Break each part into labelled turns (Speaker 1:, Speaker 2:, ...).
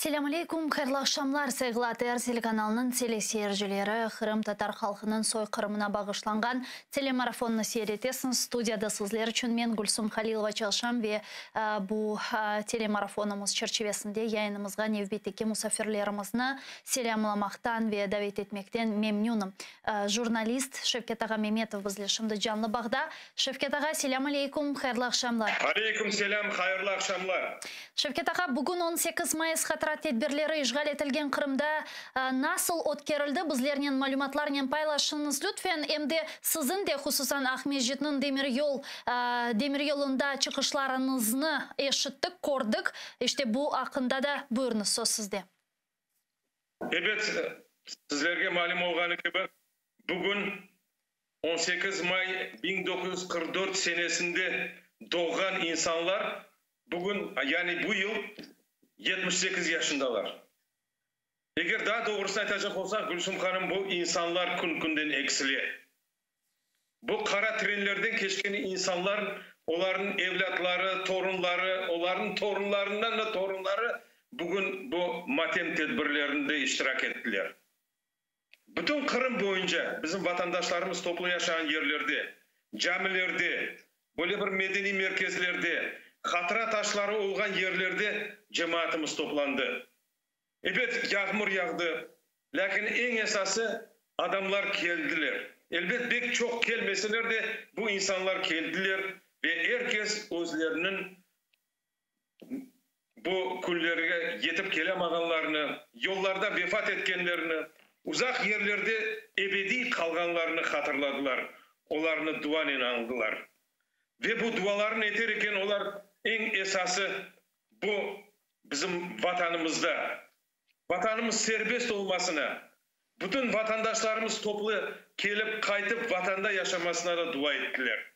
Speaker 1: Selam aleykum, hayırlı akşamlar. Sevgili teлеканалының телесейіржілері Қырым татар халқының soykırımına bağışlanған телемарафонны seyretесiniz. Studiyada sizler için ben Gülsüm Halilova çalışam ve bu telemarafonumuz çerçevesinde yayınımızga nevbeteki musafirlerimizni selamlamaktan ve davet etmekten memnunum. Jurnalist Şevket Ağa Mehmetov bizle şimdi canlı bağda. Şevket Ağa, selam aleykum, hayırlı akşamlar.
Speaker 2: Aleyküm selam, hayırlı akşamlar.
Speaker 1: Şevket Ağa, bugün 18 Mayıs xatırат tedbirleri işgal etilgen Kırım'da nasıl ötkerildi? Bizlerinin malumatlarının paylaşınız lütfen. Hem de sizin de hususan Ahmetjit'nin demir yolunda çıkışlarınızı eşittik, gördük. İşte bu hakkında da buyurunuz, söz sizde.
Speaker 2: Evet, sizlerge malum olğanı gibi bugün 18 May 1944 senesinde doğan insanlar bugün, yani bu yıl 78 yaşındalar. Eğer daha doğrusunu aytacak olsak, Gülsüm Hanım, bu insanlar gün-günden eksiliyor. Bu kara trenlerden keçken insanlar, onların evlatları, torunları, onların torunlarından da torunları bugün bu matem tedbirlerinde iştirak ettiler. Bütün Kırım boyunca bizim vatandaşlarımız toplu yaşayan yerlerde, camilerde, böyle bir medeni merkezlerde, hatıra taşları olgan yerlerde cemaatimiz toplandı. Evet, yağmur yağdı. Lakin en esası adamlar geldiler. Elbet pek çok gelmeseler de bu insanlar geldiler ve herkes özlerinin bu küllerine yetip gelemaganlarını, yollarda vefat etkenlerini, uzak yerlerde ebedi kalganlarını hatırladılar. Onlarını duayla andılar. Ve bu duaların eterken onlar en esası bu bizim vatanımızda, vatanımız serbest olmasına, bütün vatandaşlarımız toplu gelip kaytıp vatanda yaşamasına da dua ettiler.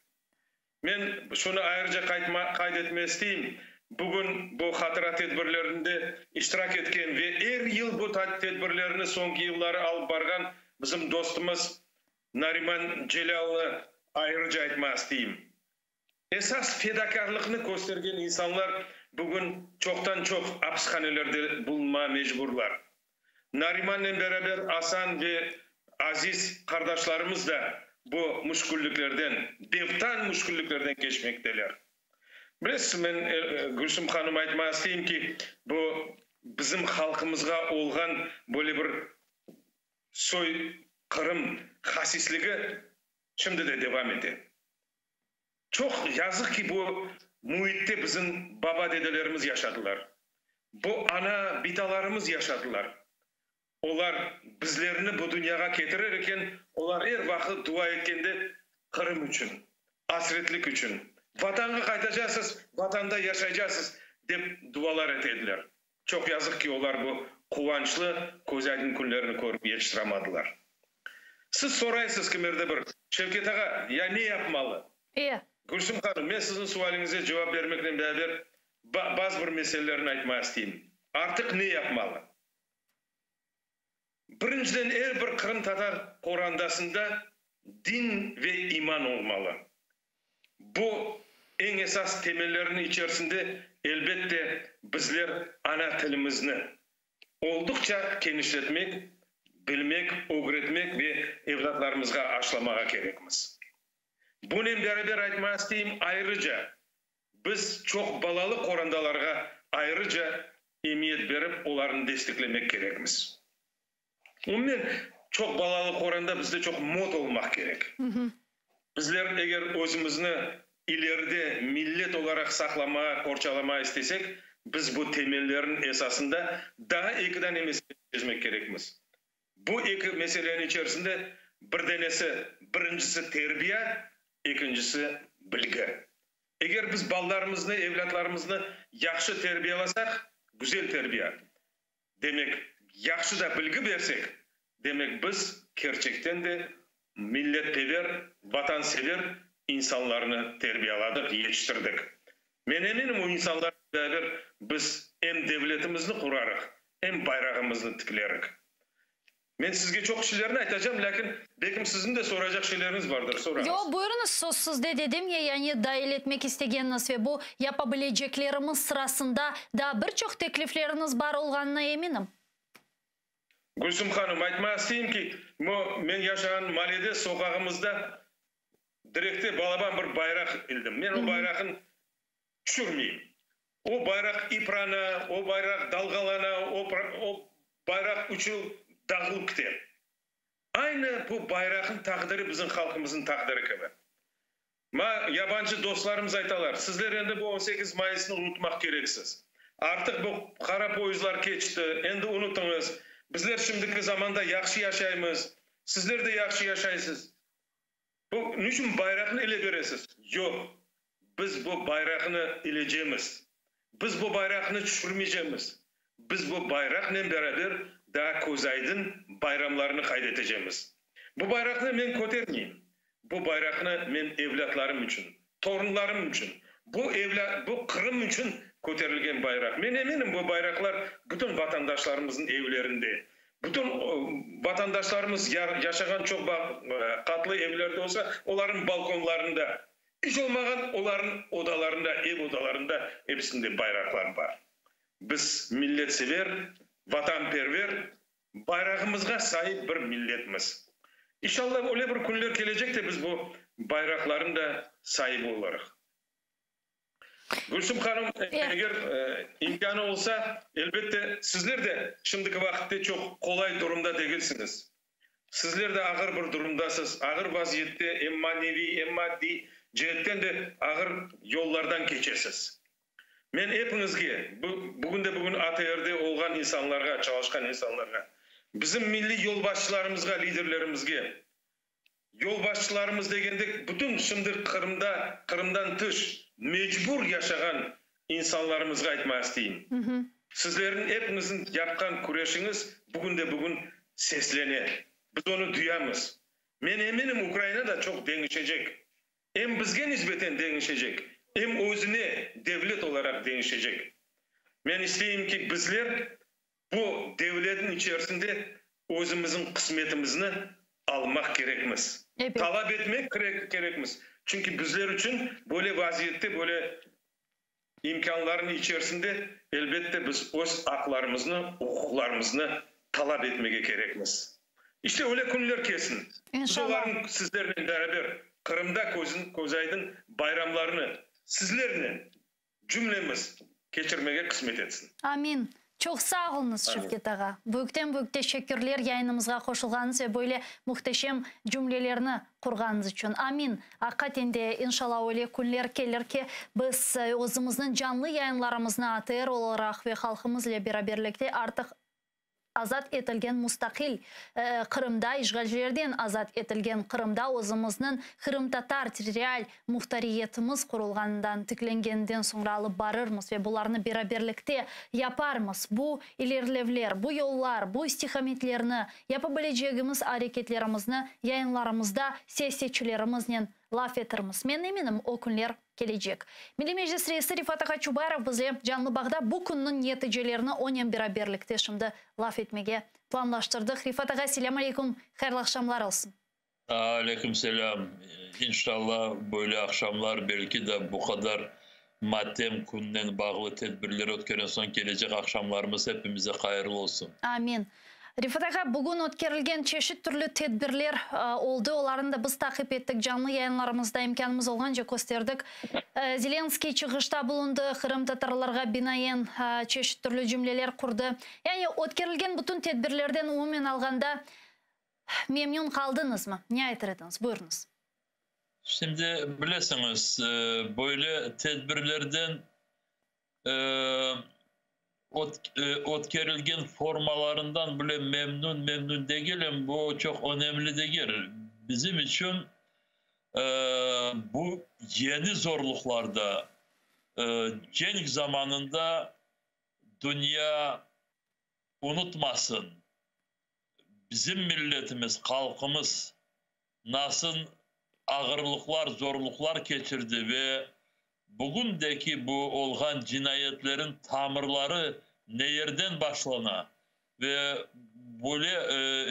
Speaker 2: Ben şunu ayrıca kaydetmek isteyeyim. Bugün bu hatıra tedbirlerinde iştirak etken ve her yıl bu tedbirlerini son yılları alıp bargan bizim dostumuz Nariman Celal'ı ayrıca aytmak isteyeyim. Esas fedakarlıkını göstergen insanlar bugün çoktan çok hapishanelerde bulunmaya mecburlar. Nariman'la beraber Hasan ve Aziz kardeşlerimiz de bu müşküllüklerden, devtan müşküllüklerden geçmekteler. Biz ben Gülsüm Hanım aytmak isteyeyim ki bu bizim halkımızga olgan böyle bir soykırım hasisligi şimdi de devam ediyor. Çok yazık ki bu muhitte bizim baba dedelerimiz yaşadılar. Bu ana bitalarımız yaşadılar. Onlar bizlerini bu dünyaya getirirken onlar her vakit dua etkende Kırım için, asretlik için, vatana kaytacaksınız, vatanda yaşayacaksınız deyip dualar etediler. Çok yazık ki onlar bu kuvvançlı kozaydın günlerini görüp yetiştiremediler. Siz soraysınız kimerde bir, Şevket Ağa, ya ne yapmalı? Gülsüm Hanım, ben sizin sualinize cevap vermekle beraber bazı bir meselelerini aytmak isteyeyim. Artık ne yapmalı? Birinciden her bir Kırım Tatar korandasında din ve iman olmalı. Bu en esas temellerinin içerisinde elbette bizler ana tilimizni oldukça genişletmek, bilmek, öğretmek ve evlatlarımızga aşılamağa gerekmiz. Bunun beraber aytmak isteyeyim, ayrıca biz çok balalı korandalarga ayrıca emniyet verip onlarını desteklemek gerekmiz. Umumen çok balalı koranda bizde çok mod olmak gerek. Bizler eğer özümüzni ileride millet olarak saklamaya, korçalamaya istesek, biz bu temellerin esasında daha ikiden emesleşmek gerekmiz. Bu iki meselenin içerisinde bir denesi, birincisi terbiye, ikincisi bilgi. Eğer biz ballarımızı, evlatlarımızı yaxşı terbiyelasak, güzel terbiye. Demek, yaxşı da bilgi versek, demek biz gerçekten de milletsever, vatansever insanlarını terbiyeladık, yetiştirdik. Ben eminim o insanlarla beraber biz hem devletimizni kurarık, hem bayrağımızı tiklerik. Men sizge çok şeylerini aytacağım, lakin belki sizin de soracak şeyleriniz vardır. Sorarız.
Speaker 1: Yo, buyurunuz, sözsüzde dedim ya, yani dahil etmek istegeniniz ve bu yapabileceklerimiz sırasında da birçok teklifleriniz var olganına eminim.
Speaker 2: Gülsüm Hanım, aytmak isteyeyim ki, men yaşayan Maliye'de sokağımızda direkte balaban bir bayrak ildim. Men o bayrağın düşürmeyeyim. O bayrak iprana, o bayrak dalgalana, o bayrak uçu dağılıp gider. Aynı bu bayrağın takdiri bizim halkımızın takdiri gibi. Yabancı dostlarımız aytalar, sizler endi bu 18 Mayıs'ını unutmak gereksiz. Artık bu kara poyuzlar geçti, endi unutunuz. Bizler şimdiki zamanda yaxşı yaşayımız, sizler de yaxşı yaşaysınız. Bu niçin bayrağını ele göresiz? Yok, biz bu bayrağını eleceğimiz. Biz bu bayrağını düşürmeyeceğimiz. Biz bu bayrakla beraber daha Kozaydın bayramlarını kaydedeceğimiz. Bu bayrakını ben kotermeyeyim. Bu bayrakını men evlatlarım için, torunlarım için, bu Kırım için koterilgen bayrak. Men eminim bu bayraklar bütün vatandaşlarımızın evlerinde. Bütün vatandaşlarımız yaşayan çok katlı evlerde olsa onların balkonlarında, hiç olmayan onların odalarında, ev odalarında hepsinde bayraklar var. Biz milletsever, vatanperver, bayrağımızga sahip bir milletimiz. İnşallah öyle bir günler gelecek de biz bu bayrakların da sahibi olarak. Gülsüm Hanım, eğer imkanı olsa elbette sizler de şimdiki vakitte çok kolay durumda değilsiniz. Sizler de ağır bir durumdasınız. Ağır vaziyette hem manevi hem maddi cihetten de ağır yollardan geçesiz. Men hepinizge, bugün ATR'de olgan insanlarga, çalışkan insanlarga, bizim milli yolbaşçılarımızga, liderlerimizge, yolbaşçılarımız degendek bütün şimdi Kırım'dan dış mecbur yaşayan insanlarımızga aytmak isteyeyim. Sizlerin hepinizin yapkan kureşiniz bugün seslenir. Biz onu duyamız. Men eminim Ukrayna da çok değişecek. Hem bizge nispeten değişecek, hem özüne devlet olarak değişecek. Men isteyeyim ki bizler bu devletin içerisinde özümüzün kısmetimizni almak gerekmez. Evet. Talep etmek gerekmez. Çünkü bizler için böyle vaziyette, böyle imkanların içerisinde elbette biz öz haklarımızı, hukuklarımızı talep etmeye gerekmez. İşte öyle günler kesin. İnşallah. Sizlerle beraber Kırım'da Kozaydın bayramlarını sizlerle cümlemiz geçirmeye kısmet etsin.
Speaker 1: Amin. Çok sağ olunuz Şevket Ağa. Büyükten teşekkürler yayınımıza koşulganınız ve böyle muhteşem cümlelerini kurganınız için. Amin. Hakikaten de inşallah öyle günler gelir ki biz özümüzün canlı yayınlarımızına ATR olarak ve halkımızla beraberlikte artık azat etilgen mustakil Kırım'da, işgalcilerden azat etilgen Kırım'da özümüzün Kırım Tatar territorial muhtariyetimiz kurulgandan tiklengenden sonra alıp barırmız ve bularını beraberlikte yaparmız. Bu ilerlevler, bu yollar, bu istikametlerini yapabileceğimiz hareketlerimizni yayınlarımızda siyasiçilerimizle laf etirmiz. Men eminim o günler gelecek. Milli Meclis Reisi Rifat Ağa Çubarov bize canlı bağda bu günün neticelerini onun beraberlikte şimdi laf etmeye planlaştırdık. Rifat Ağa, selamun aleyküm, hayırlı akşamlar olsun.
Speaker 3: Aleyküm selam. İnşallah böyle akşamlar belki de bu kadar maddem günden bağlı tedbirler ötkeren son gelecek akşamlarımız hepimize hayırlı olsun.
Speaker 1: Amin. Rifat Ağa, bugün ötkerilgen çeşit türlü tedbirler oldu. Onların da biz takip ettik. Canlı yayınlarımızda imkanımız olganca gösterdik. Zelenskiy çıkışta bulundu. Kırım Tatarlarga binaen çeşit türlü cümleler kurdu. Yani ötkerilgen bütün tedbirlerden umumen alganda memnun kaldınız mı? Ne aytırdınız? Buyurunuz.
Speaker 3: Şimdi bilesiniz böyle tedbirlerden ötkerilgen formalarından bile memnun değilim. Bu çok önemli değil. Bizim için bu yeni zorluklarda cenk zamanında dünya unutmasın. Bizim milletimiz, halkımız nasıl ağırlıklar, zorluklar geçirdi ve bugündeki bu olgan cinayetlerin tamirleri nereden başlana ve böyle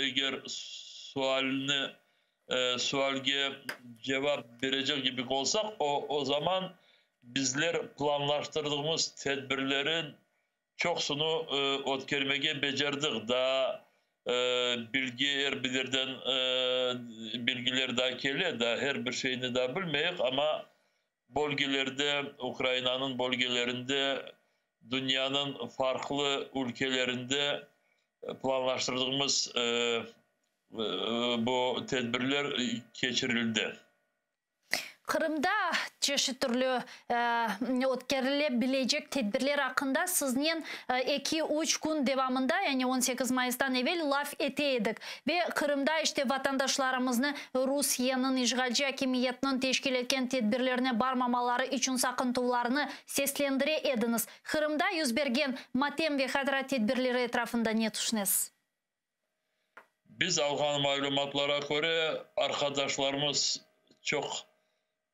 Speaker 3: eğer sualge cevap verecek gibi olsak o zaman bizler planlaştırdığımız tedbirlerin çoksunu ötkermege becerdik. Daha bilgi erbilirden bilgiler daha kele daha her bir şeyini daha bilmeyik ama bölgelerde Ukrayna'nın bölgelerinde dünyanın farklı ülkelerinde planlaştırdığımız bu tedbirler geçirildi.
Speaker 1: Kırım'da çeşit türlü ötkerilebilecek tedbirler hakkında sizden 2-3 gün devamında yani 18 Mayıs'tan evvel laf eteydik. Ve Kırım'da işte vatandaşlarımızı Rusya'nın işgalci hakimiyetinin teşkil etken tedbirlerine barmamaları için sakıntılarını seslendire ediniz. Kırım'da yüz bergen matem ve hadra tedbirleri etrafında ne düşünesiniz?
Speaker 3: Biz algan malumatlara göre arkadaşlarımız çok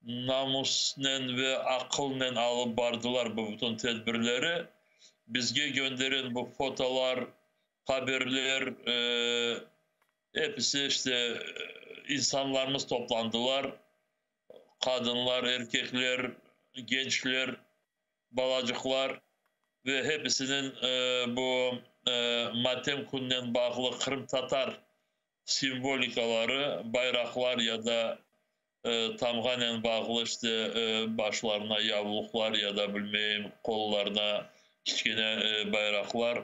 Speaker 3: namusnen ve akılnen alıp bardılar bu bütün tedbirleri. Bizge gönderen bu fotolar, haberler, hepsi işte insanlarımız toplandılar. Kadınlar, erkekler, gençler, balacıklar ve hepsinin bu matem kundan bağlı Kırım Tatar simvolikaları, bayraklar ya da tamganen bağlı işte başlarına yavluklar ya da bilmeyim kollarına kiçkine bayraklar.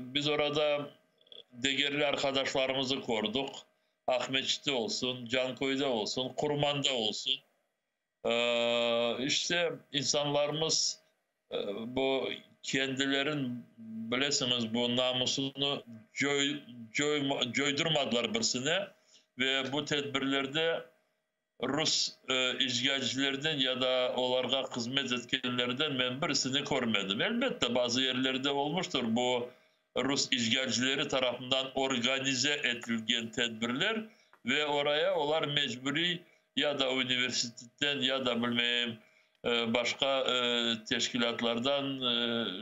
Speaker 3: Biz orada değerli arkadaşlarımızı korduk. Ahmetçi'de olsun, Cankoy'da olsun, Kurman'da olsun. İşte insanlarımız bu kendilerin bilesiniz bu namusunu coydurmadılar birisine ve bu tedbirlerde Rus işgalcilerden ya da onlara hizmet etkenlerden ben birisini görmedim. Elbette bazı yerlerde olmuştur bu Rus işgalcileri tarafından organize edilen tedbirler ve oraya onlar mecburi ya da üniversiteden ya da bilmem başka teşkilatlardan,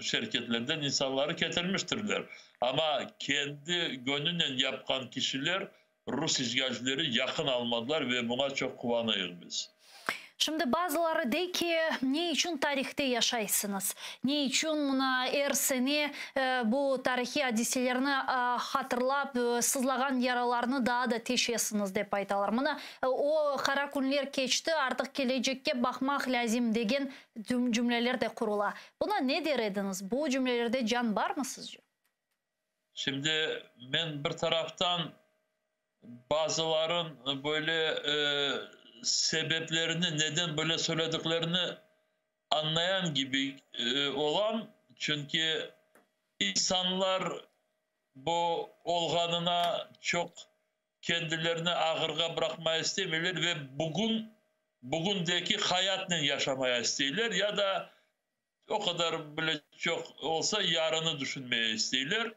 Speaker 3: şirketlerden insanları getirmiştirler. Ama kendi gönlünden yapan kişiler Rus işgalcileri yakın almadılar ve buna çok kullanıyoruz biz.
Speaker 1: Şimdi bazıları de ki ne için tarihte yaşaysınız? Ne için buna her sene bu tarihi hadiselerini hatırlap sızlagan yaralarını daha da teşesiniz dep aytalar. Buna o kara günler geçti artık gelecekke bakmak lazım degen cümleler de kurula. Buna ne der ediniz? Bu cümlelerde can var mı sizce?
Speaker 3: Şimdi ben bir taraftan bazıların böyle sebeplerini neden böyle söylediklerini anlayan gibi olan çünkü insanlar bu olganına çok kendilerini ağırga bırakmaya istemiyorlar ve bugündeki hayatla yaşamaya istiyorlar ya da o kadar bile çok olsa yarını düşünmeye istiyorlar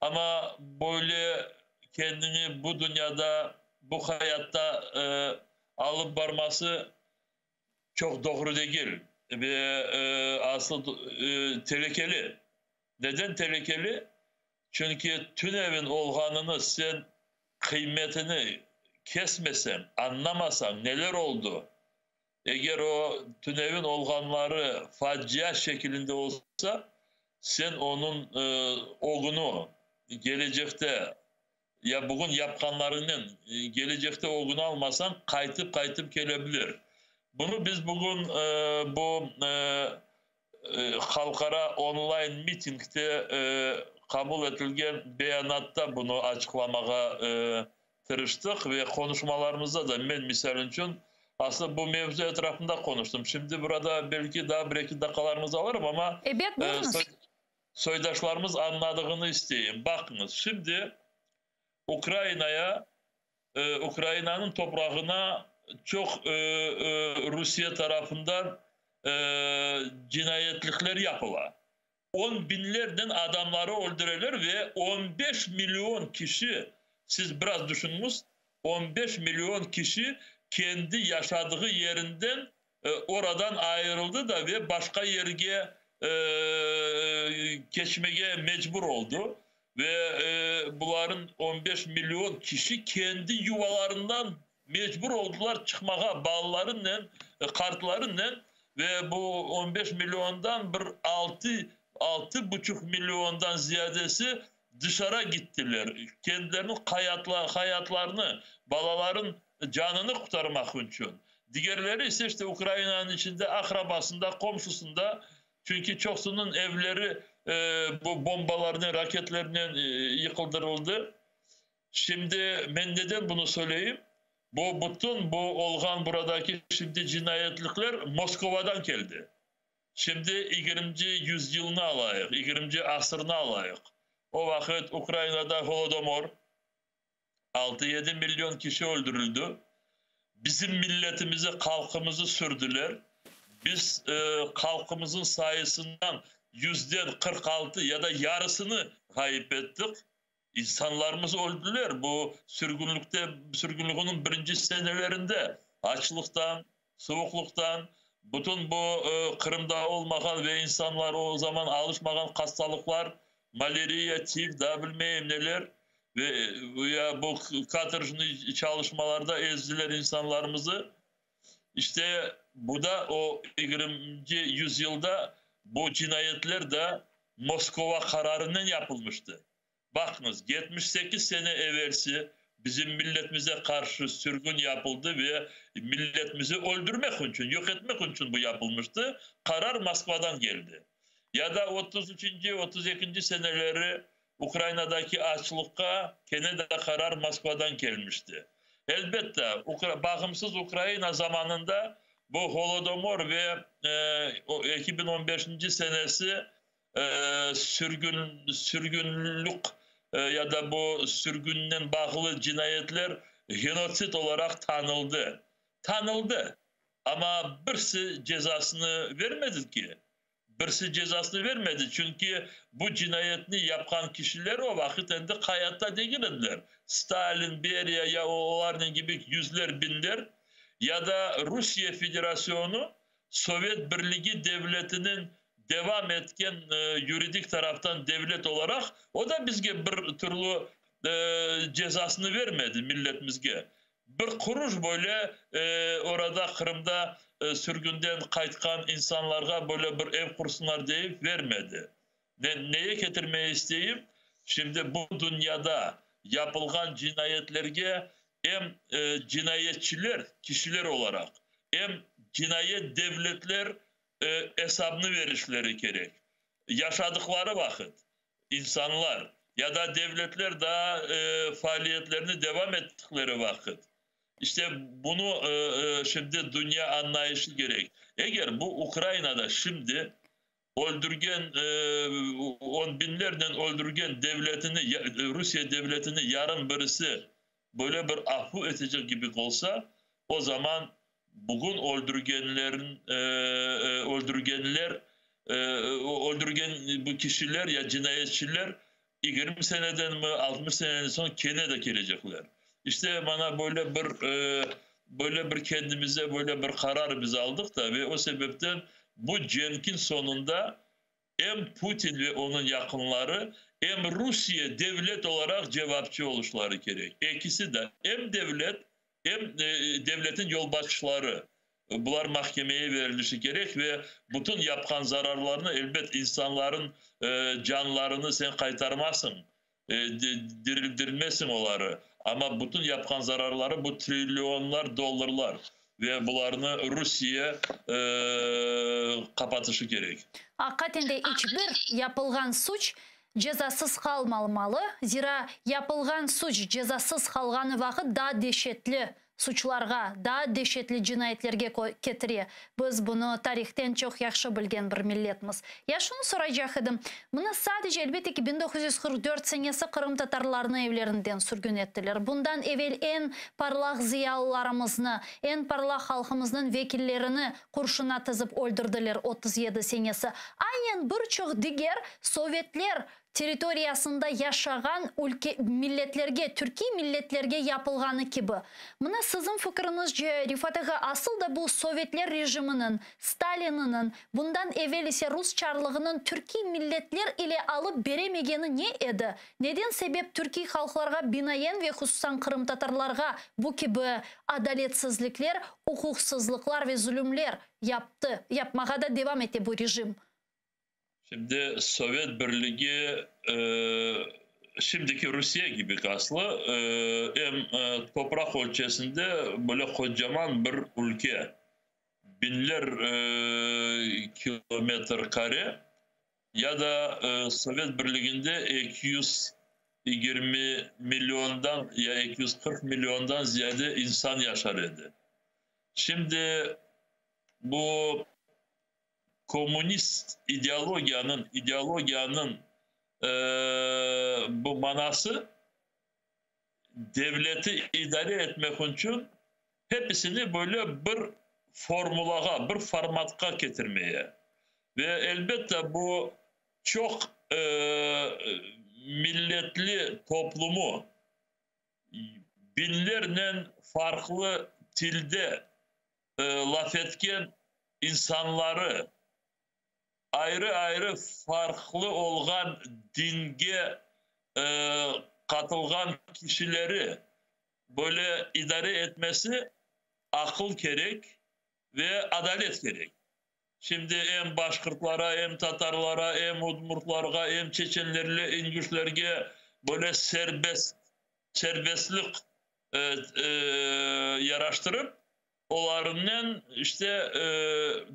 Speaker 3: ama böyle kendini bu dünyada bu hayatta alıp varması çok doğru değil ve aslında tehlikeli. Neden tehlikeli? Çünkü tünevin olganını sen kıymetini kesmesen, anlamasan neler oldu? Eğer o tünevin olganları facia şeklinde olsa sen onun oğunu gelecekte ya bugün yapkanlarının gelecekte oğunu almasan kaytıp gelebilir. Bunu biz bugün bu halkara online mitingde kabul edilen beyanatta bunu açıklamaya tırıştık ve konuşmalarımızda da ben misal için aslında bu mevzu etrafında konuştum. Şimdi burada belki daha bir iki dakikalarımızı alırım ama soydaşlarımız anladığını isteyeyim. Bakınız şimdi Ukrayna'nın toprağına çok Rusya tarafından cinayetlikler yapılar. 10 binlerden adamları öldürürler ve 15 milyon kişi, siz biraz düşününüz, 15 milyon kişi kendi yaşadığı yerinden oradan ayrıldı da ve başka yerge geçmeye mecbur oldu. ve bunların 15 milyon kişi kendi yuvalarından mecbur oldular çıkmaya bağlarıyla, kartlarıyla ve bu 15 milyondan bir 6,5 milyondan ziyadesi dışarı gittiler. Kendilerinin hayatlarını, balaların canını kurtarmak için. Diğerleri ise işte Ukrayna'nın içinde akrabasında, komşusunda, çünkü çoğunun evleri bu bombalarla, raketlerle yıkıldırıldı. Şimdi ben neden bunu söyleyeyim? Bütün bu olğan buradaki şimdi cinayetlikler Moskova'dan geldi. Şimdi 20. yüzyılını alayıq, 20. asrını alayıq. O vakit Ukrayna'da Holodomor, 6-7 milyon kişi öldürüldü. Bizim milletimizi, halkımızı sürdüler. Biz halkımızın sayısından %46 ya da yarısını kaybettik. İnsanlarımız öldüler. Bu sürgünlüğünün birinci senelerinde açlıktan, soğukluktan, bütün bu Kırım'da olmayan ve insanlar o zaman alışmayan hastalıklar, malaria, tif, da bilmeyeyim neler ve ya bu katırsız çalışmalarda ezdiler insanlarımızı. İşte bu da o 20. yüzyılda bu cinayetler de Moskova kararından yapılmıştı. Bakınız 78 sene evvelsi bizim milletimize karşı sürgün yapıldı ve milletimizi öldürmek için, yok etmek için bu yapılmıştı. Karar Moskova'dan geldi. Ya da 33. 32. seneleri Ukrayna'daki açlıkta gene de karar Moskova'dan gelmişti. Elbette bağımsız Ukrayna zamanında bu Holodomor ve 2015. senesi sürgünlük ya da bu sürgünden bağlı cinayetler genosit olarak tanıldı. Tanıldı. Ama birisi cezasını vermedi ki. Birisi cezasını vermedi. Çünkü bu cinayetini yapan kişiler o vakitinde hayatta değildiler. Stalin, Beria ya onların gibi yüzler binler ya da Rusya Federasyonu Sovyet Birliği devletinin devam etken yuridik taraftan devlet olarak o da bizge bir türlü cezasını vermedi milletimizge. Bir kuruş böyle orada Kırım'da sürgünden kaytkan insanlara böyle bir ev kursunlar deyip vermedi. Neye getirmeye isteyeyim? Şimdi bu dünyada yapılgan cinayetlerge hem cinayetçiler, kişiler olarak hem cinayet devletler hesabını verişleri gerek. Yaşadıkları vakit insanlar ya da devletler daha faaliyetlerini devam ettikleri vakit. İşte bunu şimdi dünya anlayışı gerek. Eğer bu Ukrayna'da şimdi öldürgen, on binlerden öldürgen devletini, Rusya devletini yarın birisi böyle bir affu edecek gibi olsa o zaman bugün öldürgen bu kişiler ya cinayetçiler 20 seneden mi 60 seneden sonra kene de gelecekler. İşte bana böyle bir kendimize böyle bir karar biz aldık da ve o sebepten bu cenkin sonunda hem Putin ve onun yakınları hem Rusya devlet olarak cevapçı oluşları gerek. İkisi de hem devlet hem devletin yolbaşçıları. Bunlar mahkemeye verilişi gerek ve bütün yapkan zararlarını elbet insanların canlarını sen kaytarmazsın. Dirilmesin onları. Ama bütün yapkan zararları bu trilyonlar dolarlar ve bunlarını Rusya'ya kapatışı gerek.
Speaker 1: Hakikaten de hiçbir yapılgan suç cezasız kalmamalı. Zira yapılgan suç cezasız kalganı vakit daha dehşetli suçlarga, daha dehşetli cinayetlerge getiriyor. Biz bunu tarihten çok yaxşı bilgen bir milletimiz. Ya şunu soracak edim. Bunu sadece elbette ki 1944 senesi Kırım Tatarlarını evlerinden sürgün ettiler. Bundan evvel en parlak ziyalılarımızı, en parlak halkımızın vekillerini kurşuna tızıp öldürdüler 37 senesi. Aynen birçok diğer Sovyetler territoriyasında yaşagan milletlerge, Türkiye milletlerge yapılganı gibi. Mına sizin fikrinizce Rifat ağa, asıl da bu Sovyetler rejiminin, Stalin'inin, bundan evvel ise Rus çarlığının Türkiye milletler ile alıp beremegeni ne edi? Neden sebep Türkiye halklarga binayen ve hususan Kırım Tatarlarga bu gibi adaletsizlikler, hukuksuzluklar ve zulümler yaptı? Yapmaya da devam etti bu rejim.
Speaker 3: Şimdi Sovyet Birliği şimdiki Rusya gibi kaslı hem toprak ölçüsünde böyle kocaman bir ülke. Binler kilometre kare ya da Sovyet Birliği'nde 220 milyondan ya 240 milyondan ziyade insan yaşar idi. Şimdi bu komünist ideolojiyanın bu manası devleti idare etmek için hepsini böyle bir formulaga, bir formatka getirmeye ve elbette bu çok milletli toplumu binlerle farklı tilde laf etken insanları ayrı ayrı farklı olan dinge katılgan kişileri böyle idare etmesi akıl gerek ve adalet gerek. Şimdi hem Başkırtlara, hem Tatarlara, hem Udmurtlarga, hem Çeçenlerle, İngüşlerge böyle serbestlik yaraştırıp onların işte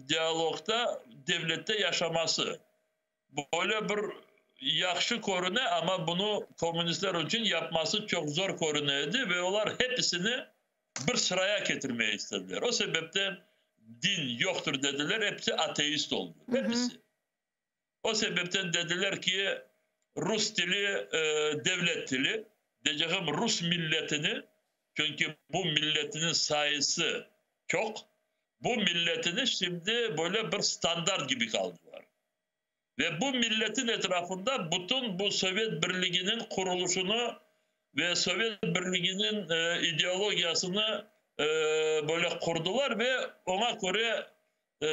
Speaker 3: diyalogda devlette yaşaması. Böyle bir yaxşı korune ama bunu komünistler için yapması çok zor koruneydi ve onlar hepsini bir sıraya getirmeye istediler. O sebepten din yoktur dediler, hepsi ateist oldu. Hepsi. O sebepten dediler ki Rus dili devlet dili, diyeceğim Rus milletini, çünkü bu milletinin sayısı çok, bu milletini şimdi böyle bir standart gibi kaldılar. Ve bu milletin etrafında bütün bu Sovyet Birliği'nin kuruluşunu ve Sovyet Birliği'nin ideolojisini böyle kurdular ve ona göre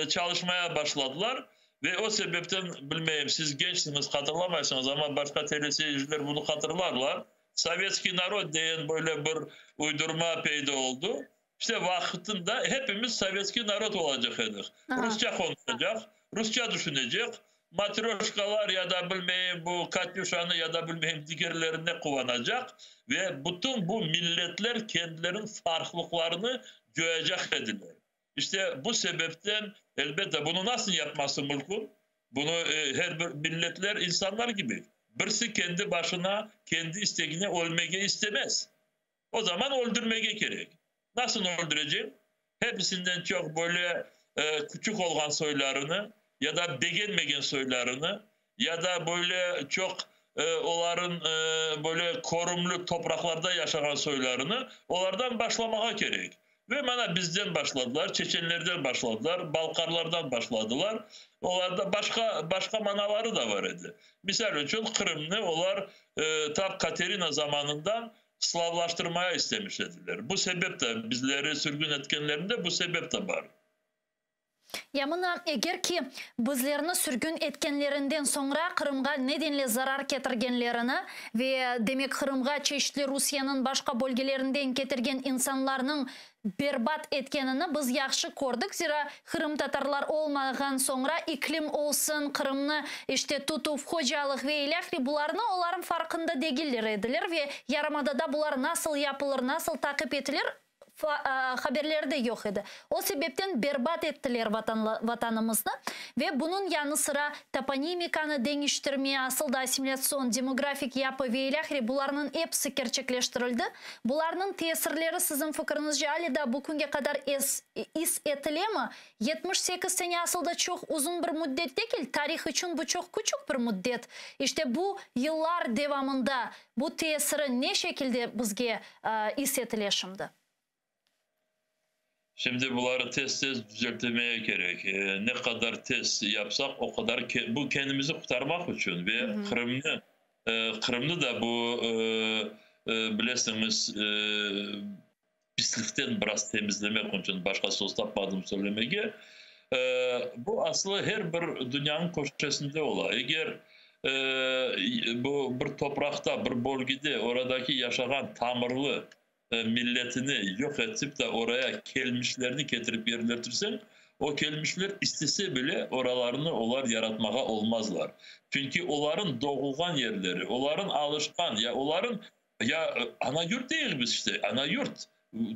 Speaker 3: çalışmaya başladılar. Ve o sebepten bilmeyeyim siz gençsiniz hatırlamıyorsunuz ama başka teleseyirciler bunu hatırlarlar. Sovyetski Narod diyen böyle bir uydurma peyda oldu. İşte vaktinde hepimiz Sovyetski Narod olacaktık. Rusça konuşacak, Rusça düşünecek. Matryoşkalar ya da bilmeyeyim bu Katyuşan'ı ya da bilmeyeyim diğerlerine kullanacak ve bütün bu milletler kendilerinin farklılıklarını görecek dediler. İşte bu sebepten elbette bunu nasıl yapması mümkün? Bunu her bir milletler insanlar gibi. Birisi kendi başına, kendi isteğine ölmeyi istemez. O zaman öldürmeye gerek. Nasıl öldüreceğim? Hepsinden çok böyle küçük olan soylarını ya da beğenmeyen soylarını ya da böyle çok onların böyle korumlu topraklarda yaşayan soylarını onlardan başlamaya gerek. Ve bana bizden başladılar, Çeçenlerden başladılar, Balkarlardan başladılar. Onlarda başka manaları da var idi. Misal için Kırım'ı onlar tab Katerina zamanından Slavlaştırmaya istemişlerdiler. Bu sebep de bizleri sürgün etkenlerinde bu sebep de var.
Speaker 1: Yamına eğer ki bizlerini sürgün etkenlerinden sonra Kırım'a nedenle zarar getirgenlerini ve demek Kırım'a çeşitli Rusya'nın başka bölgelerinden getirgen insanların berbat etkenini biz yaxşı gördük. Zira Kırım Tatarlar olmadan sonra iklim olsun, Kırım'ını işte tutup hocalık ve ilahri bularını onların farkında değiller edilir ve Yarımada'da bular nasıl yapılır, nasıl takip edilir haberleri de yok idi. O sebepten berbat ettiler vatanımızı ve bunun yanı sıra toponimikanı değiştirmeye, asıl da asimilasyon, demografik yapı ve ilahri bularının hepsi gerçekleştirildi. Bularının tesirleri sizin fikrinizce hali da bugüne kadar is etile mi? 78 sene aslında çok uzun bir müddet değil. Tarih için bu çok küçük bir müddet. İşte bu yıllar devamında bu tesiri ne şekilde bizge is etile şimdi?
Speaker 3: Şimdi bunları tez düzeltmeye gerek. Ne kadar test yapsak o kadar bu kendimizi kurtarmak için ve Kırım'ı Kırım'da da bu bilesiniz pislikten biraz temizlemek için başka söz tapmadım söylemeye. Bu aslında her bir dünyanın köşesinde ola. Eğer bu bir toprakta, bir bölgede oradaki yaşayan tamirli milletini yok edip de oraya gelmişlerini getirip yerleştirsen, o gelmişler istese bile oralarını onlar yaratmağa olmazlar. Çünkü onların doğulgan yerleri, onların alışkan, ya onların ya ana yurt değil biz işte, ana yurt.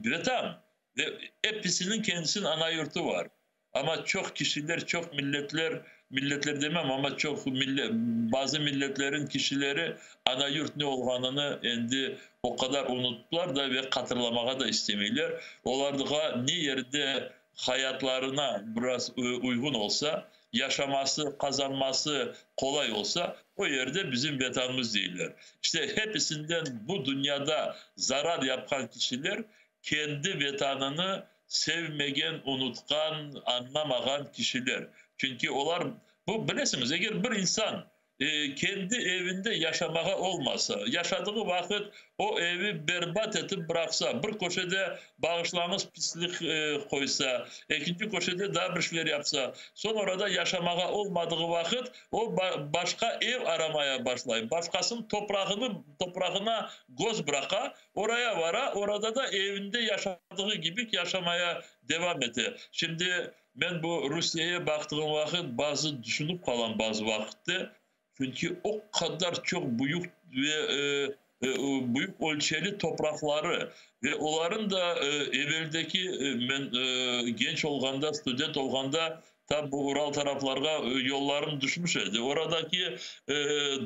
Speaker 3: Üreten ve hepsinin kendisinin ana yurtu var. Ama çok kişiler, çok milletler demem ama çok bazı milletlerin kişileri ana yurt ne olduğunu endi o kadar unuttular da ve hatırlamaya da istemiyorlar. Onlar da ne yerde hayatlarına biraz uygun olsa, yaşaması, kazanması kolay olsa o yerde bizim vatanımız değiller. İşte hepsinden bu dünyada zarar yapan kişiler kendi vatanını sevmegen, unutkan, anlamagan kişiler. Çünkü onlar, bu bilesiniz, eğer bir insan kendi evinde yaşamağa olmasa, yaşadığı vakit o evi berbat edip bıraksa, bir köşede bağışlanmış pislik koysa, ikinci köşede daha bir şeyler yapsa, sonra orada yaşamağa olmadığı vakit o başka ev aramaya başlayıp, başkasının toprağına göz bıraka, oraya vara, orada da evinde yaşadığı gibi yaşamaya devam eder. Şimdi ben bu Rusya'ya baktığım vakit bazı düşünüp kalan bazı vakitte, çünkü o kadar çok büyük ve büyük ölçeli toprakları ve onların da evveldeki ben genç olganda, student olganda tabi bu Ural taraflarına yollarım düşmüş idi. Oradaki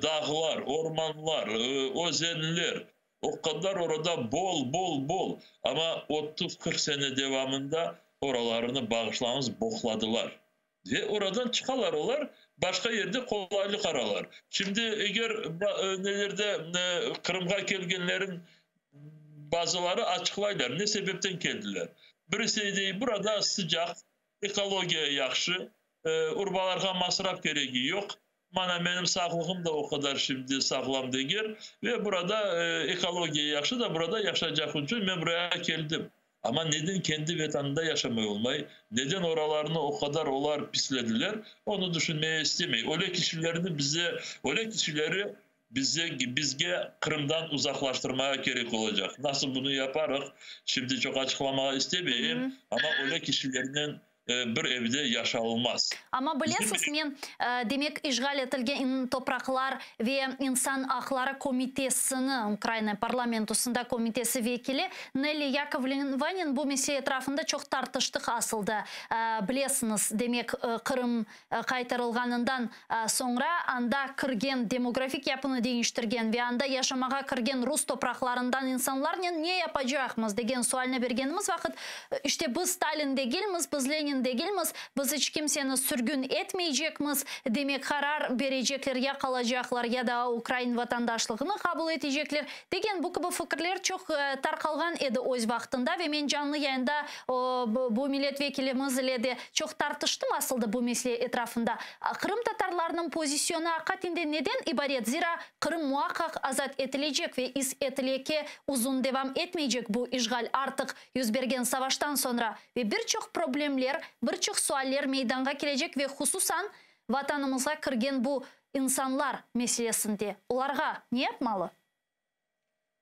Speaker 3: dağlar, ormanlar, ozenler o kadar orada bol ama 30-40 sene devamında oralarını bağışlamız bokladılar. Ve oradan çıkarlar onlar. Başka yerde kolaylık aralar. Şimdi eğer nelerde Kırım'a gelgenlerin bazıları açıklaylar. Ne sebepten geldiler? Birisi değil, burada sıcak, ekologiya yaxşı, urbalarga masraf gereği yok. Benim sağlığım da o kadar şimdi sağlam değil. Ve burada ekologiya yaxşı da burada yaşayacak için ben buraya geldim. Ama neden kendi vatanında yaşamıyor olmayı, neden oralarını o kadar pislediler, onu düşünmeye istemeyiz. Öyle kişileri bizge Kırım'dan uzaklaştırmaya gerek olacak. Nasıl bunu yaparız? Şimdi çok açıklamaya istemeyeyim ama öyle kişilerinin bir evde yaşanılmaz.
Speaker 1: Ama bilesiz men demek işgal etilgen topraklar ve insan hakları komitesini Ukrayna parlamentosunda komitesi vekili Nelly Yakovlevanin bu mesele etrafında çok tartıştık asıldı. Bilesiniz demek Kırım kaytarılganından sonra anda kirgen demografik yapını değiştirgen ve anda yaşamağa kirgen Rus topraklarından insanlar ne yapacağımız degen sualini bergenimiz vakit işte biz Stalin değilmiz, biz Lenin değilmiz, biz hiç kimseni sürgün etmeyecekmiz, demek karar verecekler ya kalacaklar ya da Ukrayna vatandaşlığını kabul edecekler degen bu gibi fikirler çok tarqalgan edi öz vaxtında ve men canlı yayında bu milletvekilimiz ile de çok tartıştım aslında bu mesele etrafında. Kırım Tatarlarının pozisyonu hakikatinde neden ibaret? Zira Kırım muhakkak azat edilecek ve etileke uzun devam etmeyecek bu işgal artık yüz bergen savaştan sonra ve birçok problemler, birçok sualler meydana gelecek ve hususan vatanımıza kirgen bu insanlar meselesinde onlarga ne yapmalı?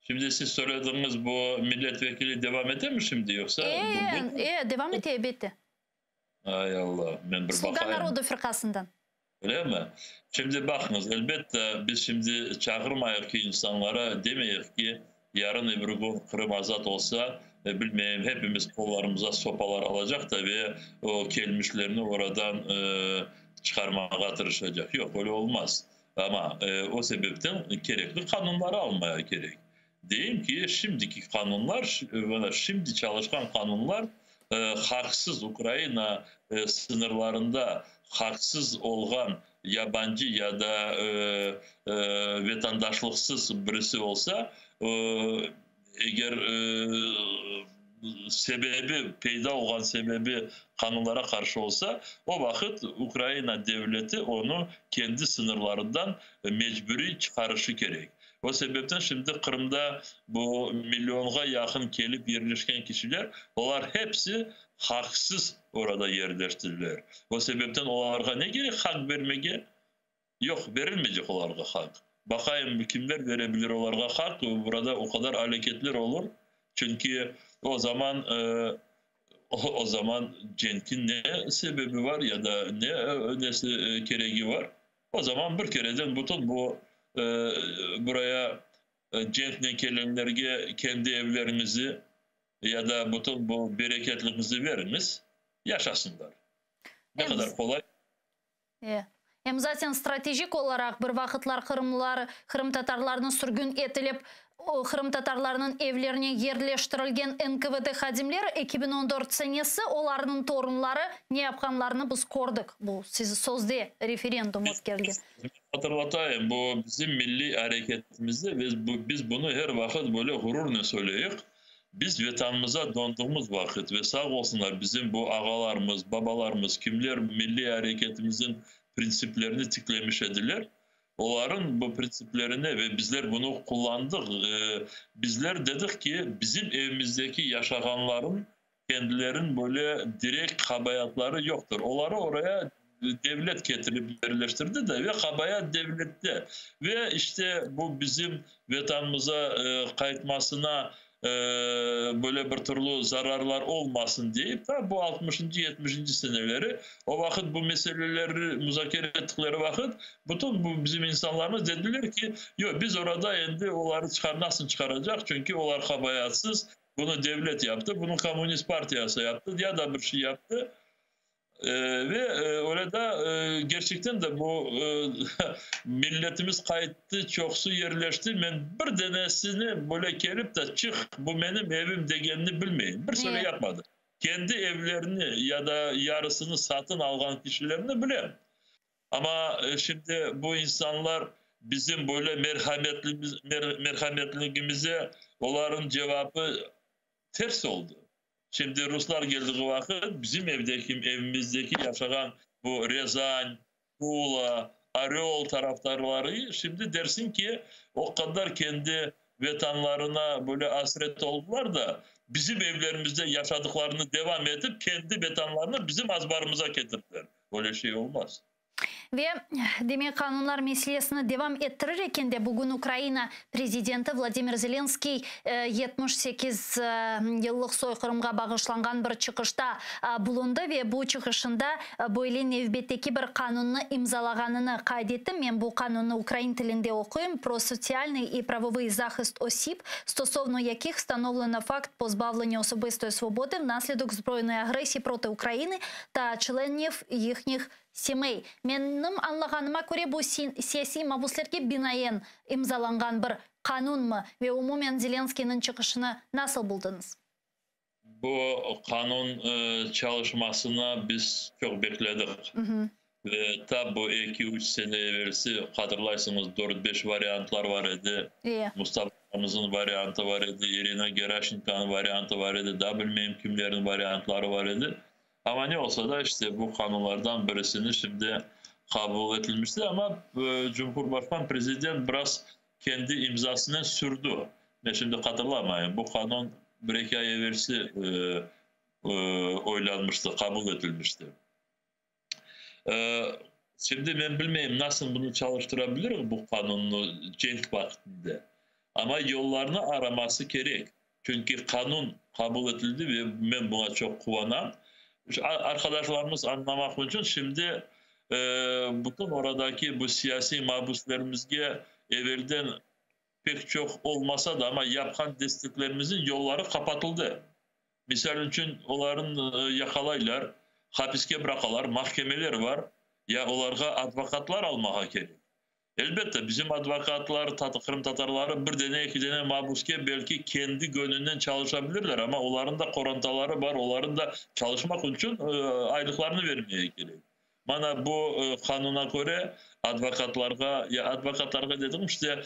Speaker 3: Şimdi siz söylediğiniz bu milletvekili devam eder mi şimdi yoksa?
Speaker 1: Devam et elbette.
Speaker 3: Ay Allah. Ben bir
Speaker 1: Slogan
Speaker 3: bakayım.
Speaker 1: Narodu Fırkası'ndan.
Speaker 3: Öyle mi? Şimdi bakınız elbette biz şimdi çağırmayız ki insanlara demeyiz ki yarın öbür gün Kırım azat olsa bilmeyeyim hepimiz kollarımıza sopalar alacak da ve o gelmişlerini oradan çıkarmaya tırışacak. Yok öyle olmaz. Ama o sebepten gerekli kanunları almaya gerek. Diyeyim ki şimdiki kanunlar, şimdi çalışkan kanunlar haksız Ukrayna sınırlarında haksız olan yabancı ya da vatandaşlıksız birisi olsa eğer sebebi, peyda olan sebebi kanunlara karşı olsa o vakit Ukrayna devleti onu kendi sınırlarından mecburi çıkarışı gerek. O sebepten şimdi Kırım'da bu milyona yakın gelip yerleşken kişiler, onlar hepsi haksız orada yerleştirdiler. O sebepten onlara ne gerek hak vermeye? Yok, verilmeyecek onlara hak. Bakayım kimler verebilir onlara hak? Burada o kadar hareketler olur. Çünkü o zaman Cenk'in ne sebebi var ya da ne gereği var? O zaman bir kereden bütün bu buraya Cenk'le gelenlerge kendi evlerinizi ya da bütün bu bereketliğinizi veriniz, yaşasınlar. Ne kadar kolay.
Speaker 1: Hem zaten stratejik olarak bir vakitler Kırım Tatarlarının sürgün etilip Kırım Tatarlarının evlerine yerleştirilgen NKVD hadimleri 2014 senesi onların torunları ne yapkanlarını biz gördük. Bu sizi sözde referandum ötkergen.
Speaker 3: Hatırlatayım, bu bizim milli hareketimizde biz bunu her vakit böyle gururla söyleyiz. Biz vatanımıza döndüğümüz vakit ve sağ olsunlar bizim bu ağalarımız, babalarımız, kimler milli hareketimizin prensiplerini tiklemiş ediler. Onların bu prensiplerini ve bizler bunu kullandık. Bizler dedik ki bizim evimizdeki yaşayanların kendilerinin böyle direkt kabayatları yoktur. Onları oraya devlet getirip yerleştirdi de ve kabayat devlette. Ve işte bu bizim vatanımıza kayıtmasına böyle bir türlü zararlar olmasın deyip da bu 60. 70. seneleri o vakit bu meseleleri müzakere ettikleri vakit bütün bu bizim insanlarımız dediler ki yok biz orada endi onları nasıl çıkaracak çünkü onlar kabayatsız, bunu devlet yaptı, bunu Komünist Partiyası yaptı ya da bir şey yaptı. Ve orada gerçekten de bu milletimiz kayıttı, çoksu yerleşti. Ben bir denesini böyle gelip de çık bu benim evim degenini bilmeyin. Bir süre yapmadı. Kendi evlerini ya da yarısını satın alan kişilerini bilen. Ama şimdi bu insanlar bizim böyle merhametliliğimize onların cevabı ters oldu. Şimdi Ruslar geldiği vakit bizim evimizdeki yaşayan bu Rezan, Tuğla, Ariol taraftarları şimdi dersin ki o kadar kendi vatanlarına böyle hasret oldular da bizim evlerimizde yaşadıklarını devam edip kendi vatanlarını bizim azbarımıza getirdiler. Öyle şey olmaz.
Speaker 1: Ve demek kanunlar meselesini devam ettirirken de bugün Ukrayna prezidenti Vladimir Zelenskiy 78 yıllık soykırımga bağışlangan bir çıkışta bulundu ve bu çıkışında böyle nevbetteki bir kanunu imzalaganını kaydettim. Ben bu kanunu Ukrayin tilinde okuyayım. Про соціальний і правовий захист осіб, стосовно яких встановлено факт позбавлення особистої свободи внаслідок збройної агресії проти України та членів їхніх сімей. Менің anlağanıma göre bu siyasi mabuslarga binaen imzalangan bir kanun mu? Ve umumen Zelenskiy'nin çıkışını nasıl buldunuz?
Speaker 3: Bu kanun çalışmasına biz çok bekledik. Ve tabi bu 2-3 sene evvelsi hatırlarsınız 4-5 varyantlar var idi. Mustafa'mızın varyantı var idi. Irina Gerashenko'nun varyantı var idi. Da bilmeyim kimlerin varyantları var idi. Ama ne olsa da işte bu kanunlardan birisini şimdi kabul edilmişti ama Cumhurbaşkanı Prezident biraz kendi imzasını sürdü. Ve şimdi hatırlamayın bu kanun bir iki ay evvelsi oylanmıştı, kabul edilmişti. Şimdi ben bilmeyeyim nasıl bunu çalıştırabilirim bu kanunu Cenk vaktinde. Ama yollarını araması gerek. Çünkü kanun kabul edildi ve ben buna çok kuvanan. Arkadaşlarımız anlamak için şimdi bütün oradaki bu siyasi mahpuslarımızga evvelden pek çok olmasa da ama yapan desteklerimizin yolları kapatıldı. Misal için onların yakalaylar, hapiske bırakalar, mahkemeler var. Ya onlara advokatlar almaya gerek. Elbette bizim advokatlar, Kırım Tatarları bir tane iki tane mahpuske belki kendi gönlünden çalışabilirler ama onların da korantaları var. Onların da çalışmak için aylıklarını vermeye gerek. Mana bu kanuna göre advokatlarga dedim işte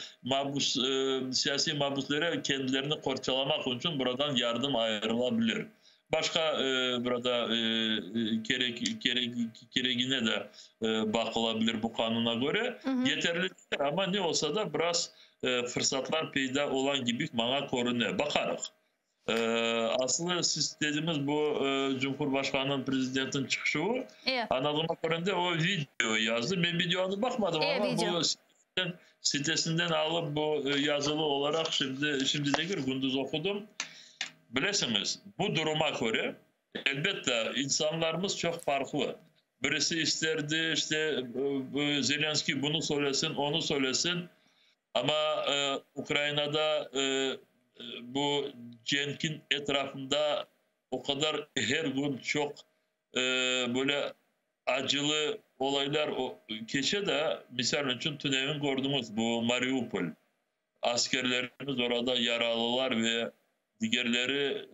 Speaker 3: siyasi mahpuslara kendilerini korçalamak için buradan yardım ayrılabilir. Başka burada gereğine de bakılabilir bu kanuna göre. Yeterli ama ne olsa da biraz fırsatlar peyda olan gibi bana korunuyor. Bakarız. Aslında siz dediğimiz bu Cumhurbaşkanı'nın prezidentin çıkışı anladığıma göre de o video yazdı. Ben videoya bakmadım ama
Speaker 1: video.
Speaker 3: Bu sitesinden alıp bu yazılı olarak şimdi de gündüz okudum. Bilesiniz bu duruma göre elbette insanlarımız çok farklı. Birisi isterdi işte Zelenski bunu söylesin, onu söylesin. Ama Ukrayna'da bu Cenk'in etrafında o kadar her gün çok böyle acılı olaylar geçe de misal için tünemin gördüğümüz bu Mariupol. Askerlerimiz orada yaralılar ve diğerleri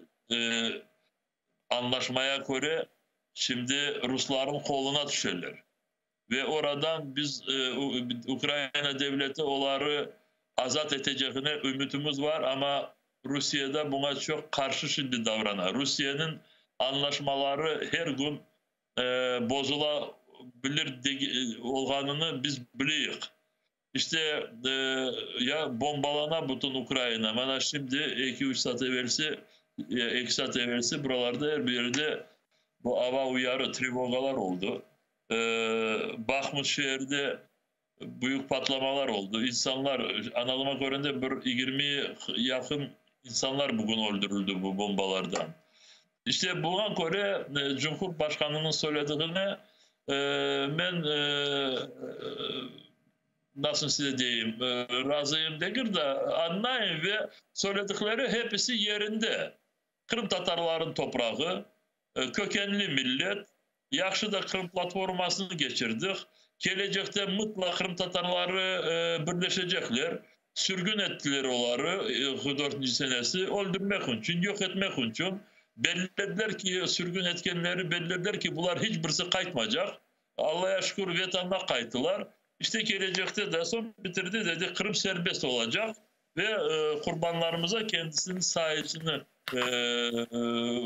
Speaker 3: anlaşmaya göre şimdi Rusların koluna düşerler. Ve oradan biz Ukrayna devleti onları azat edeceğine ümitimiz var ama Rusya'da buna çok karşı şimdi davranır. Rusya'nın anlaşmaları her gün bozulabilir olganını biz biliyoruz. İşte ya bombalana bütün Ukrayna. Bana şimdi 2-3 saat evvelsi buralarda her bir yerde bu hava uyarı, trivogalar oldu. Bakhmut şehirde büyük patlamalar oldu. İnsanlar anladığıma göre de 20'ye yakın insanlar bugün öldürüldü bu bombalardan. İşte buna göre Cumhurbaşkanı'nın söylediğine ben nasıl size diyeyim razıyım değil de anlayın ve söyledikleri hepsi yerinde. Kırım Tatarların toprağı, kökenli millet, yaxşı da Kırım platformasını geçirdik. Gelecekte mutlaka Kırım Tatarları birleşecekler. Sürgün ettiler onları 4. senesi öldürmek için, yok etmek için. Belirlediler ki sürgün etkenleri belirlediler ki bunlar hiçbirisi kaytmayacak. Allah'a şükür vatanına kaytılar. İşte gelecekte de son bitirdi dedi Kırım serbest olacak ve kurbanlarımıza kendisinin sayesini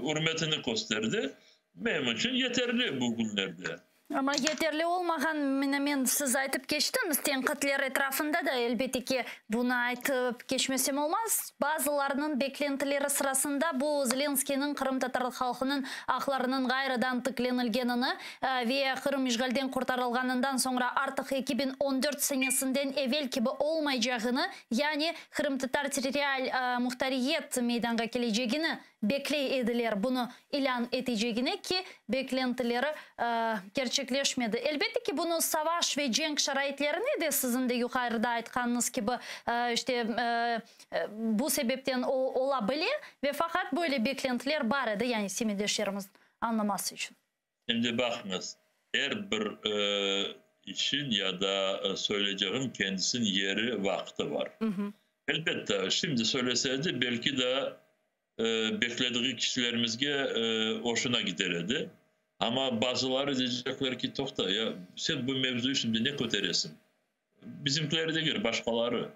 Speaker 3: hürmetini gösterdi. Benim için yeterli bu günlerde.
Speaker 1: Ama yeterli olmagan men siz aytıp geçtiniz. Tenkitler etrafında da elbette ki bunu aytıp geçmesem olmaz. Bazılarının beklentileri sırasında bu Zelenski'nin Kırım Tatar halkının aklarının gayridan tıklenilgenini ve Kırım işgalden kurtarılganından sonra artık 2014 senesinden evvel gibi olmayacağını, yani Kırım Tatar territorial muhtariyet meydanga geleceğini bekley ediler, bunu ilan edeceğine ki beklentileri gerçekleşmedi. Elbette ki bunu savaş ve cenk şaraitlerini de sizin de yukarıda aytkanınız gibi işte bu sebepten olabilir ve fakat böyle beklentiler var idi, yani simedeşlerimizin anlaması için.
Speaker 3: Şimdi bakınız, her bir işin ya da söyleyeceğin kendisinin yeri, vakti var. Elbette şimdi söyleseydi belki de beklediği kişilerimizge hoşuna giderdi. Ama bazıları diyecekler ki tokta ya sen bu mevzuyu şimdi ne kötüresin? Bizimkileri de gör, başkaları.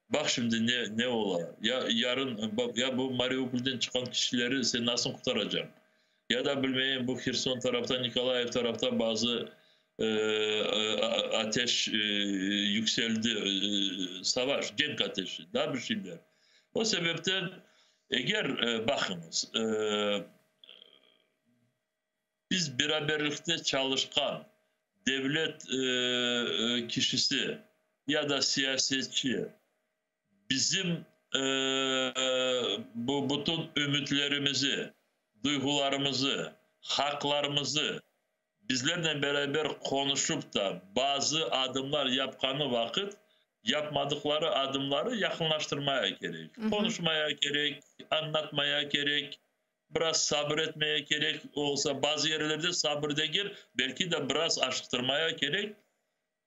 Speaker 3: Bak şimdi ne ola? Ya yarın ya bu Mariupol'den çıkan kişileri sen nasıl kurtaracaksın? Ya da bilmeyin bu Kherson tarafta, Nikolaev tarafta bazı ateş yükseldi, savaş, cenk ateşi, daha bir şeyler. O sebepten eğer bakınız biz beraberlikte çalışkan devlet kişisi ya da siyasetçi bizim bu bütün ümitlerimizi, duygularımızı, haklarımızı bizlerle beraber konuşup da bazı adımlar yapkanı vakit yapmadıkları adımları yakınlaştırmaya gerek. Konuşmaya gerek, anlatmaya gerek, biraz sabretmeye gerek olsa bazı yerlerde sabır değil, belki de biraz aşıktırmaya gerek.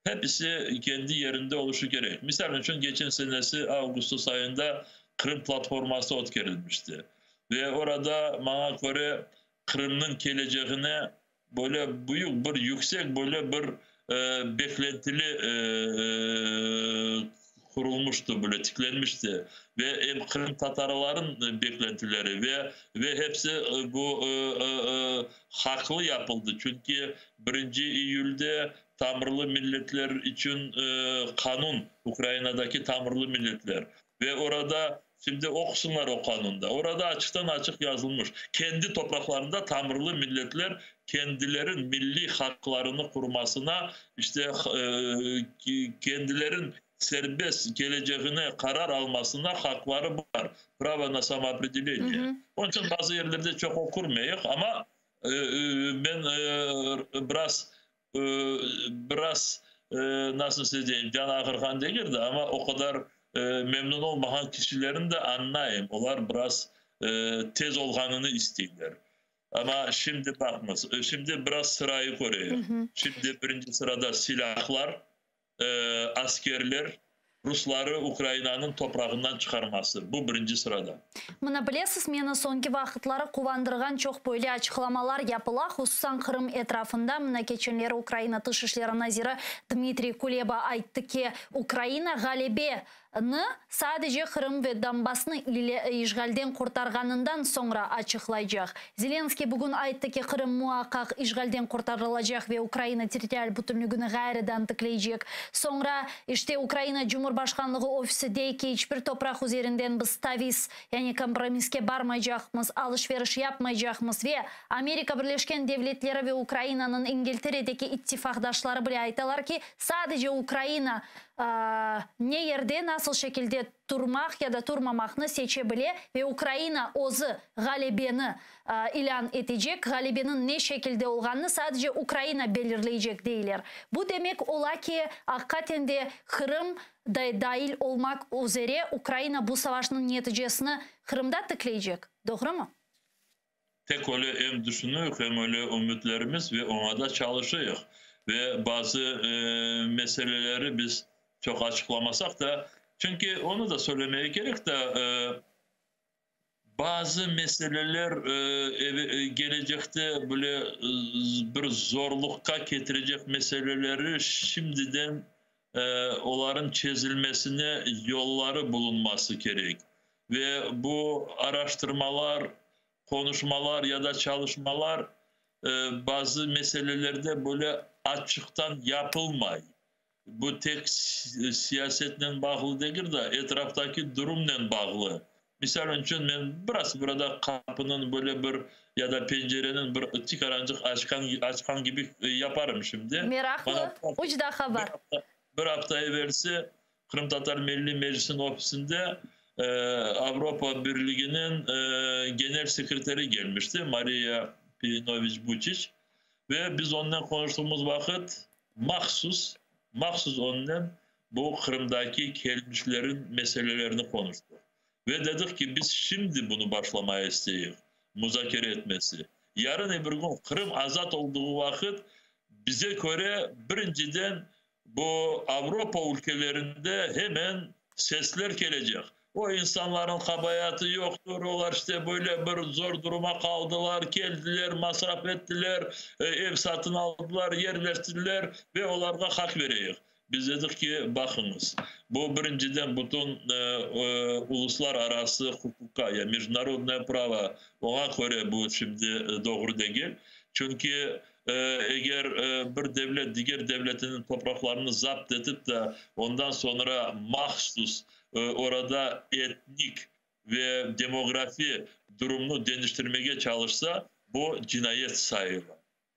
Speaker 3: Hepsi kendi yerinde oluşu gerek. Misal için geçen senesi Ağustos ayında Kırım platforması otkerilmişti. Ve orada bana göre Kırım'ın geleceğine böyle büyük bir yüksek böyle bir beklentili kurulmuştu, böyle tiklenmişti ve Kırım Tatarların beklentileri ve hepsi bu haklı yapıldı. Çünkü 1. Eylül'de Tamırlı milletler için kanun, Ukrayna'daki Tamırlı milletler ve orada şimdi okusunlar o kanunda. Orada açıktan açık yazılmış. Kendi topraklarında Tamırlı milletler kendilerin milli haklarını kurmasına, işte kendilerin serbest geleceğine karar almasına hakları var. Pravo na samoopределение. Onun için bazı yerlerde çok okurmayız ama ben biraz nasıl söyleyeyim, can ağırkan değildi ama o kadar memnun olmayan kişilerin de anlayayım. Onlar biraz tez olganını istiyorlar. Ama şimdi bakmaz. Şimdi biraz sırayı koruyor. Şimdi 1. sırada silahlar, askerler, Rusları Ukrayna'nın toprağından çıkarması. Bu 1. sırada.
Speaker 1: Mına bilesiz, meni sonki vaqtları kuvandırgan çok böyle açıklamalar yapıla. Hususan Kırım etrafında mına geçenleri Ukrayna Dışişleri Naziri Dmitry Kuleba aytdı ki Ukrayna galibini sadece Kırım ve Donbass'ını işgalden kurtarganından sonra açıklayacak. Zelenskiy bugün aytdı ki Kırım muhakkak işgalden kurtarılacak ve Ukrayna territorial bütünlüğünü gayrıdan tıklayacak. Sonra işte Ukrayna Cumhurbaşkanlığı ofisi deyip ki hiçbir toprak üzerinden biz taviz, yani kompromiske barmayacakmız, alışveriş yapmayacakmız ve Amerika Birleşken Devletleri ve Ukrayna'nın İngiltere'deki ittifakdaşları bile aytalar ki sadece Ukrayna ne yerde nasıl şekilde durmak ya da durmamakını seçebilir ve Ukrayna özü galibini ilan edecek. Galibinin ne şekilde olganını sadece Ukrayna belirleyecek değiller. Bu demek ola ki hakikaten de Kırım da dahil olmak üzere Ukrayna bu savaşın neticesini Kırım'da tıklayacak. Doğru mu?
Speaker 3: Tek öyle hem düşünüyoruz hem öyle ümitlerimiz ve ona da çalışıyoruz. Ve bazı meseleleri biz çok açıklamasak da, çünkü onu da söylemeye gerek de bazı meseleler gelecekte böyle bir zorlukka getirecek meseleleri şimdiden onların çözülmesine yolları bulunması gerek. Ve bu araştırmalar, konuşmalar ya da çalışmalar bazı meselelerde böyle açıktan yapılmay. Bu tek siyasetle bağlı değil de etraftaki durumla bağlı. Misal için ben biraz burada kapının böyle bir ya da pencerenin bir çıkarancık açkan gibi yaparım şimdi.
Speaker 1: Meraklı, ucda haber.
Speaker 3: Bir hafta evvelsi Kırım Tatar Milli Meclisi'nin ofisinde Avrupa Birliği'nin genel sekreteri gelmişti. Maria Pinović-Bučić. Ve biz onunla konuştuğumuz vakit mahsus onunla bu Kırım'daki gelmişlerin meselelerini konuştuk. Ve dedik ki biz şimdi bunu başlamaya isteyiyoruz. Müzakere etmesi. Yarın öbür gün Kırım azat olduğu vakit bize göre birinciden bu Avrupa ülkelerinde hemen sesler gelecek. O insanların kabayatı yoktur. Onlar işte böyle bir zor duruma kaldılar, geldiler, masraf ettiler, ev satın aldılar, yerleştirdiler ve onlara hak veriyor. Biz dedik ki bakınız, bu birinciden bütün uluslararası hukuka, yani международное право, ona göre bu şimdi doğru değil. Çünkü eğer bir devlet diğer devletinin topraklarını zapt edip de ondan sonra mahsus orada etnik ve demografi durumunu değiştirmeye çalışsa bu cinayet sayılır.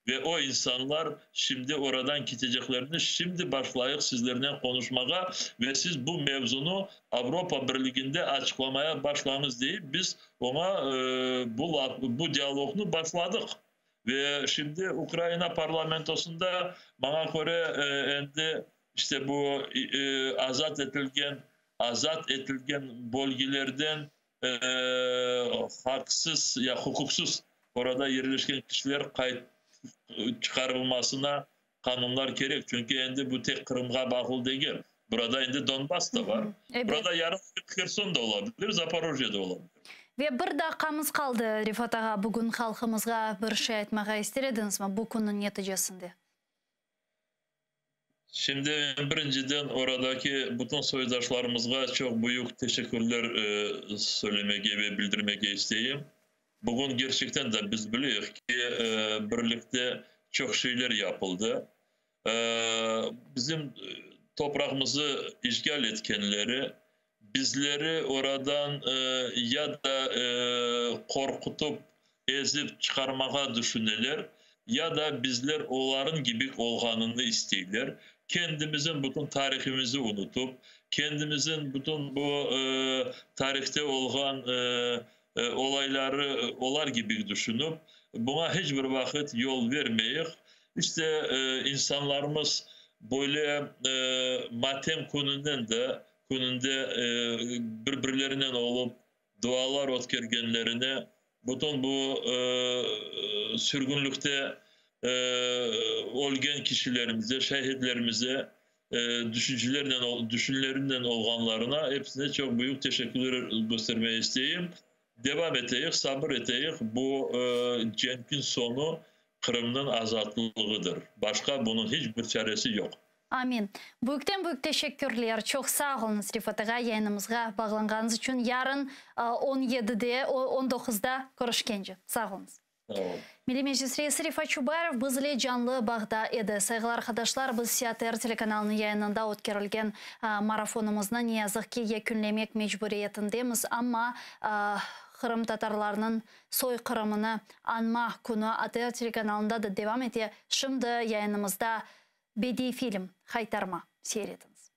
Speaker 3: Ve o insanlar şimdi oradan gideceklerini şimdi başlayıp sizlerle konuşmaya ve siz bu mevzunu Avrupa Birliği'nde açıklamaya başlayınız deyip biz ona bu diyalogunu başladık. Ve şimdi Ukrayna parlamentosunda bana göre işte bu azat edilgen bölgelerden haksız ya hukuksuz orada yerleşken kişiler çıkarılmasına kanunlar gerek. Çünkü endi bu tek Kırım'a bağlı değil. Burada indi Donbas da var.
Speaker 1: Evet.
Speaker 3: Burada yarın Kherson da olabilir, Zaporojye da olabilir.
Speaker 1: Ve bir dakikamız kaldı Rifat ağa. Bugün halkımızga bir şey etmeye ister ediniz mi bu konunun neticesinde?
Speaker 3: Şimdi birinciden oradaki bütün soydaşlarımızga çok büyük teşekkürler söylemek ve bildirmek isteyeyim. Bugün gerçekten de biz biliyoruz ki birlikte çok şeyler yapıldı. Bizim toprağımızı işgal etkenleri bizleri oradan ya da korkutup ezip çıkarmaya düşünürler ya da bizler onların gibi olganını istiyorlar. Kendimizin bütün tarihimizi unutup, kendimizin bütün bu tarihte olan olayları olar gibi düşünüp, buna hiçbir vakit yol vermeyik. İşte insanlarımız böyle matem konunda birbirlerinden olup dualar ötkergenlerine bütün bu sürgünlükte olgen kişilerimize, şehitlerimize, düşüncelerinden olganlarına hepsine çok büyük teşekkürler göstermeyi isteyeyim. Devam edeyik, sabır edeyik. Bu cenkin sonu Kırım'ın azatlığıdır. Başka bunun hiçbir çaresi yok.
Speaker 1: Amin. Büyükten büyük teşekkürler. Çok sağ olun Rifat ağa yayınımızga bağlanğanız için. Yarın 17'de, 19'da görüşkence. Sağ olun. Milli Meclis Reisi Rifat Çubayarov bizle canlı bağda edi. Saygılar arkadaşlar, biz Siyater telekanalının yayınında ötkerilgen marafonumuzda ne yazık ki yekünlemek mecburiyetindemiz. Ama Kırım Tatarlarının soykırımını anma konu ATR telekanalında da devam ediyor. Şimdi yayınımızda bedi film Haytarma seyrediniz.